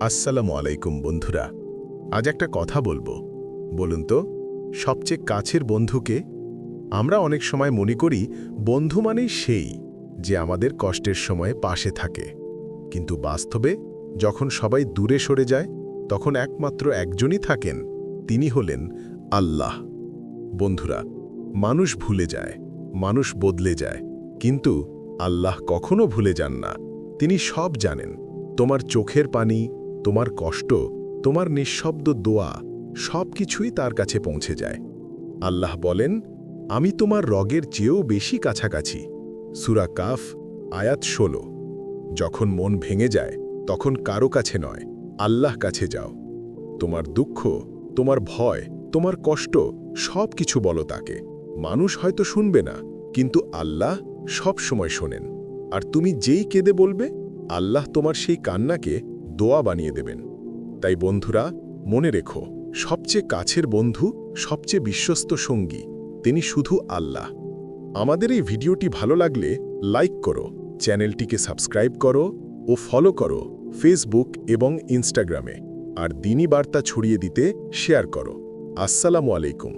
আসসালামু আলাইকুম বন্ধুরা। আজ একটা কথা বলবো। বলুন তো, সবচেয়ে কাছের বন্ধুকে? আমরা অনেক সময় মনে করি বন্ধু মানেই সেই যে আমাদের কষ্টের সময়ে পাশে থাকে। কিন্তু বাস্তবে যখন সবাই দূরে সরে যায়, তখন একমাত্র একজনই থাকেন, তিনি হলেন আল্লাহ। বন্ধুরা, মানুষ ভুলে যায়, মানুষ বদলে যায়, কিন্তু আল্লাহ কখনো ভুলে যান না। তিনি সব জানেন। তোমার চোখের পানি, তোমার কষ্ট, তোমার নিঃশব্দ দোয়া, সব কিছুই তার কাছে পৌঁছে যায়। আল্লাহ বলেন, আমি তোমার রগের চেয়েও বেশি কাছাকাছি। সূরা কাফ, আয়াত 16। যখন মন ভেঙে যায়, তখন কারো কাছে নয়, আল্লাহ কাছে যাও। তোমার দুঃখ, তোমার ভয়, তোমার কষ্ট, সব কিছু বলো তাকে। মানুষ হয়তো শুনবে না, কিন্তু আল্লাহ সব সময় শোনেন। আর তুমি যেই কেঁদে বলবে, আল্লাহ তোমার সেই কান্নাকে দোয়া বানিয়ে দেবেন। তাই বন্ধুরা, মনে রেখো, সবচেয়ে কাছের বন্ধু, সবচেয়ে বিশ্বস্ত সঙ্গী, তিনি শুধু আল্লাহ। আমাদের এই ভিডিওটি ভালো লাগলে লাইক করো, চ্যানেলটিকে সাবস্ক্রাইব করো ও ফলো করো ফেসবুক এবং ইনস্টাগ্রামে। আর দ্বীনি বার্তা ছড়িয়ে দিতে শেয়ার করো। আসসালামু আলাইকুম।